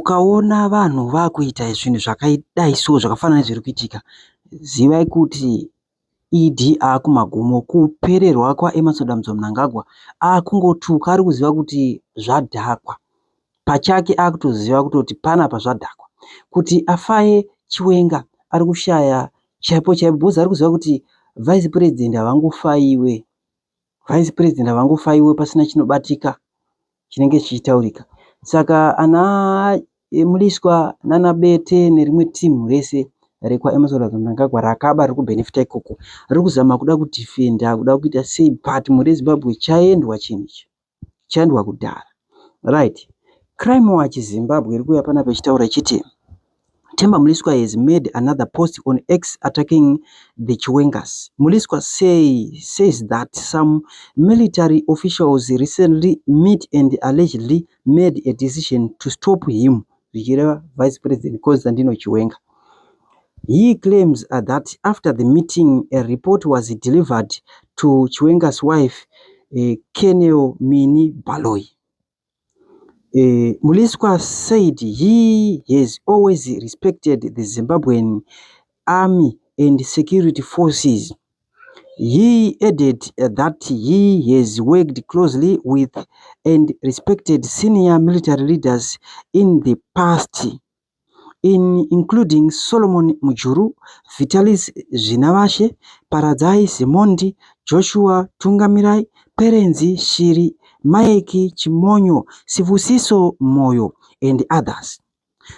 ukaona vanhu vakuita zvinhu zvakadai so zvakafanana nezviri kuitika, zivai kuti ED akumagumo. Kupererwa kwaEmmerson Mnangagwa akungotuka, ari kuziva kuti zvadhakwa pachake, akutoziva kutoti panapa zvadhakwa. Kuti afaye Chiwenga ari kushaya chaipo chaipo, bhozi ari kuziva kuti vice president havangofaiwe pasina chinobatika chinenge chichitaurika. Saka ana Mliswa nana Bete nerimwe timu rese rekwaEmmerson Mnangagwa rakaba riri kubhenefita ikoko, riri kuzama kuda kudhifenda, kuda kuita sei, but mure Zimbabwe chaendwa chinhu chaendwa kudhara. Right. Crime Watch Zimbabwe iri kuuya panapa ichitaura ichiti Themba Mliswa has made another post on X attacking the Chiwengas. Mliswa says that some military officials recently met and allegedly made a decision to stop him, Vice President Constantino Chiwenga. He claims that after the meeting, a report was delivered to Chiwenga's wife, Colonel Mini Baloyi. Mliswa said he has always respected the Zimbabwean army and security forces. He added that he has worked closely with and respected senior military leaders in the past, including Solomon Mujuru, Vitalis Zvinavashe, Paradzai Simondi, Joshua Tungamirai, Perenzi Shiri, Maeki Chimonyo, Sivusiso Moyo, and others.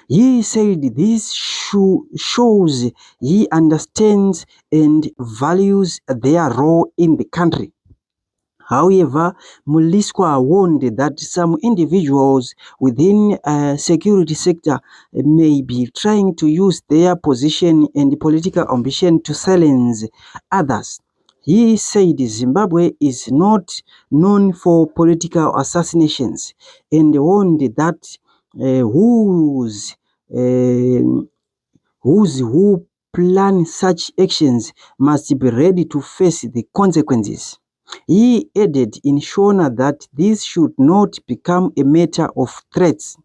He said this shows he understands and values their role in the country. However, Mliswa warned that some individuals within the security sector may be trying to use their position and political ambition to silence others. He said Zimbabwe is not known for political assassinations and warned that who plan such actions must be ready to face the consequences. He added in Shona that this should not become a matter of threats.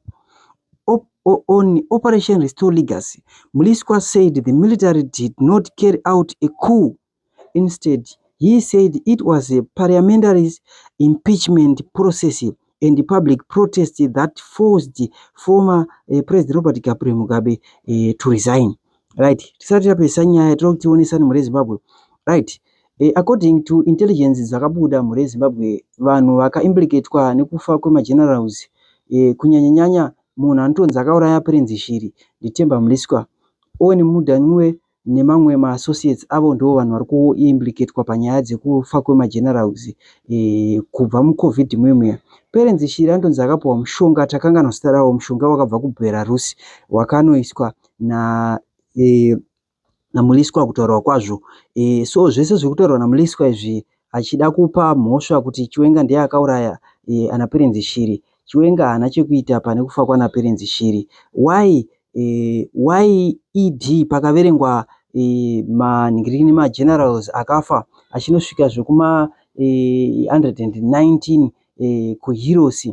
On Operation Restore Legacy, Mliswa said the military did not carry out a coup. Instead, he said it was a parliamentary impeachment process and public protest that forced former President Robert Mugabe to resign. Right. Right. According to intelligence dzakabuda mure Zimbabwe, vanhu vakaimplicatewa nekufa kwemagenerals kunyanyanyanya munhu anotonzi akauraya Perenzi Shiri ndiThemba Mliswa, Owen Mudanywe nemamwe maassociates avo ndo vanhu vari kuimplicatewa panyaya dzekufa kwemagenerals kubva muCovid mwemwe. Perenzi Shiri antonzi akapuwa mushonga, takanganwa zita rawo, mushonga wakabva kuBelarus wakanoiswa naMliswa kutaurwa kwazvo. So zvese zvekutaurwa naMliswa izvi achida kupa mhosva kuti Chiwenga ndiye akauraya ana Perenzi Shiri. Chiwenga haana chekuita pane kufa kwana Perenzi Shiri. Why ED pakaverengwa manhingiriri magenerals akafa achinosvika zvekuma 119 kuheroes,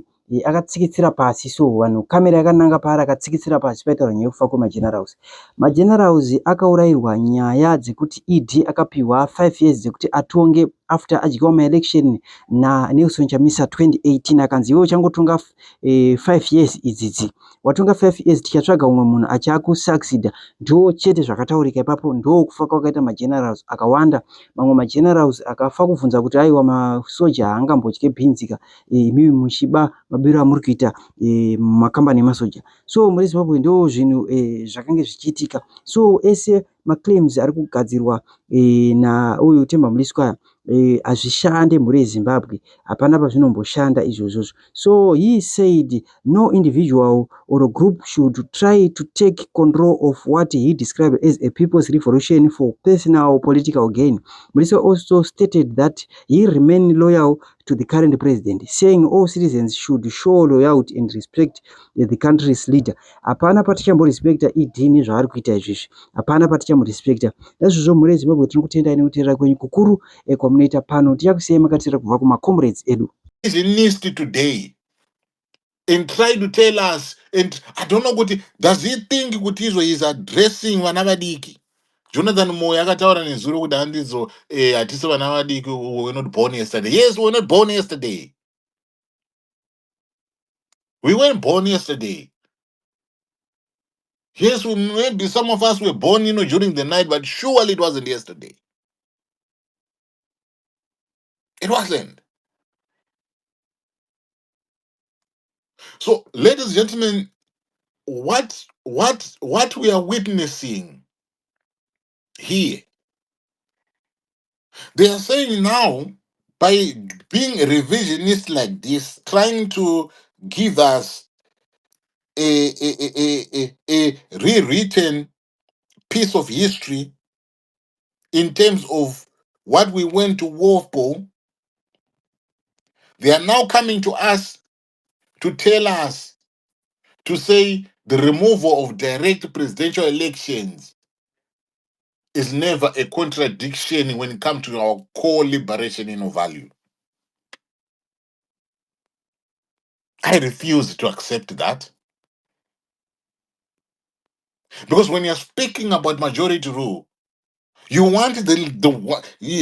akatsikitsira pasi. So vanhu kamera yakananga paari, akatsikitsira pasi paitaurwa nyaya yekufa kwemagenerals. Magenerals akaurayirwa nyaya dzekuti ED akapiwa 5 years dzekuti atonge after adyiwa maelection naNelson Chamisa 2018, akanzi iwe uchangotonga 5 years idzidzi, watonga 5 years tichatsvaga umwe munhu achakusuccida. Ndo chete zvakataurika ipapo, ndo kufa kwakaita magenerals akawanda. Mamwe magenerals akafa kubvunza kuti aiwa masoja haangambotye bhinzika mimi muchiba mabiro amuri kuita makambani emasoja. So muri Zimbabwe ndo zvinhu zvakange zvichiitika. So ese maclaims ari kugadzirwa nauyu Themba Mliswa hazvishande mhuri yeZimbabwe, hapana pazvinomboshanda izvozvo. So he said no individual or a group should try to take control of what he described as a people's revolution for personal political gain. Mliswa also stated that he remained loyal to the current president, saying all citizens should show loyalty and respect the country's leader. Hapana patichamborespecta ED nezvaari kuita izvizvi, hapana patichamborespecta. Naizvozvo mhuri yeZimbabwe tiri kutendai nekuteerera kwenyu kukuru kwamunoita pano. Tichakusiyai makatira kubva kumacomrades edu. Is enlisted today and try to tell us, and I don't know what does he think kuti izvo is addressing vana vadiki. Jonathan Moyo akataura nezuro kuti handizo hatisi vana vadiki, we were not born yesterday. Yes, we were not born yesterday. We weren't born yesterday. Yes, maybe some of us were born, during the night, but surely it wasn't yesterday. It wasn't. So, ladies and gentlemen, what we are witnessing here, they are saying now, by being revisionist like this, trying to give us a rewritten piece of history in terms of what we went to war for, they are now coming to us to tell us, to say the removal of direct presidential elections is never a contradiction when it comes to our core liberation value. I refuse to accept that. Because when you're speaking about majority rule, you want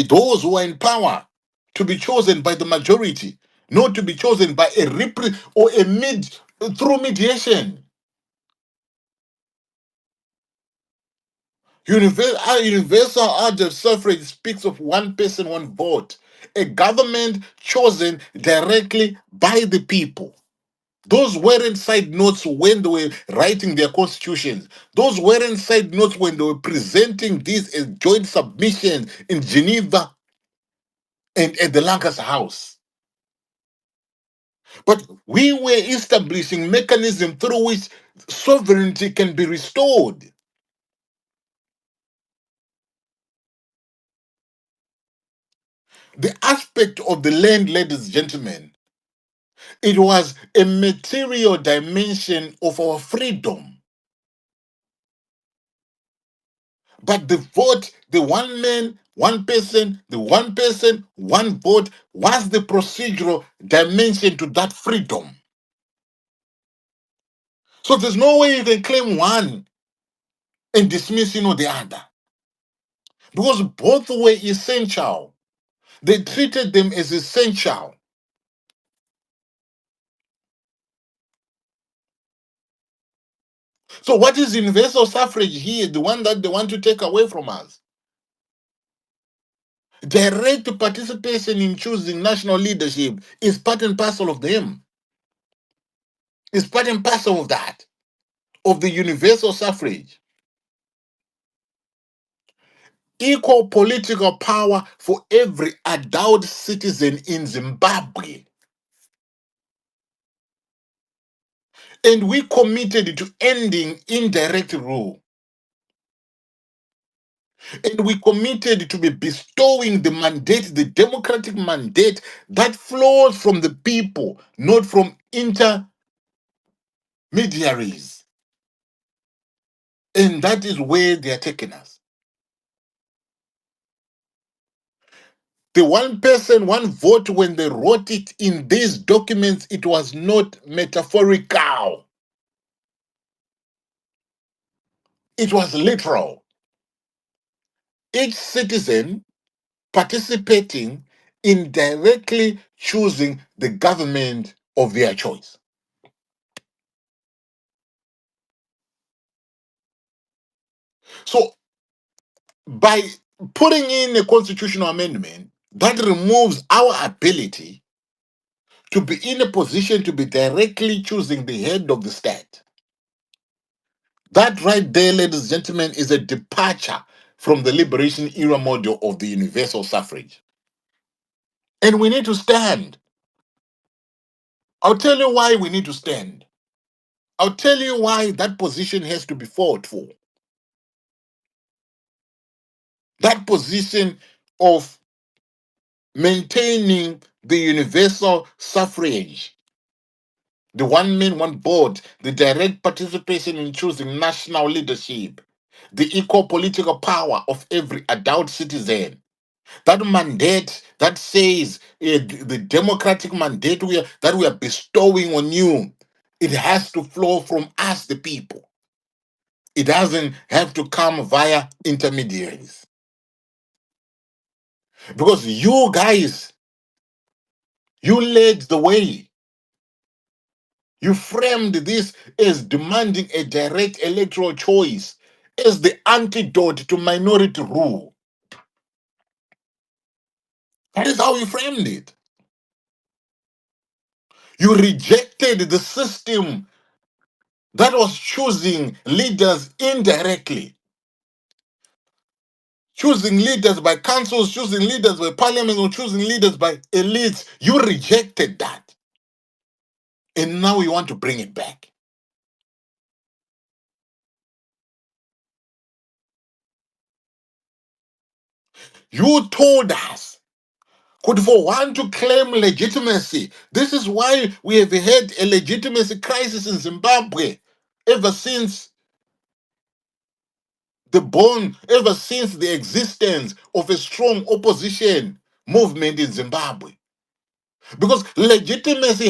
those who are in power to be chosen by the majority, not to be chosen by a or a through mediation. Universal adult suffrage speaks of one person, one vote, a government chosen directly by the people. Those weren't side notes when they were writing their constitutions. Those weren't side notes when they were presenting these as joint submissions in Geneva and at the Lancaster House. But we were establishing mechanism through which sovereignty can be restored. The aspect of the land, ladies and gentlemen, it was a material dimension of our freedom. But the vote, the one man, one person, one vote, was the procedural dimension to that freedom. So there's no way you can claim one and dismiss the other. Because both were essential. They treated them as essential. So what is universal suffrage here, the one that they want to take away from us? Direct participation in choosing national leadership is part and parcel of them. It's part and parcel of that, of the universal suffrage. Equal political power for every adult citizen in Zimbabwe. And we committed to ending indirect rule. And we committed to be bestowing the mandate, the democratic mandate that flows from the people, not from intermediaries. And that is where they are taking us. The one person, one vote, when they wrote it in these documents, it was not metaphorical. It was literal. Each citizen participating in directly choosing the government of their choice. So, by putting in a constitutional amendment that removes our ability to be in a position to be directly choosing the head of the state, that right there, ladies and gentlemen, is a departure from the liberation era model of the universal suffrage. And we need to stand. I'll tell you why we need to stand. I'll tell you why that position has to be fought for. That position of maintaining the universal suffrage, the one man, one vote, the direct participation in choosing national leadership, the equal political power of every adult citizen. That mandate that says the democratic mandate that we are bestowing on you, It has to flow from us, the people. It doesn't have to come via intermediaries. Because you guys, you led the way. You framed this as demanding a direct electoral choice as the antidote to minority rule. That is how you framed it. You rejected the system that was choosing leaders indirectly, choosing leaders by councils, choosing leaders by parliament, or choosing leaders by elites. You rejected that. And now you want to bring it back. You told us, could for one to claim legitimacy, this is why we have had a legitimacy crisis in Zimbabwe ever since ever since the existence of a strong opposition movement in Zimbabwe. Because legitimacy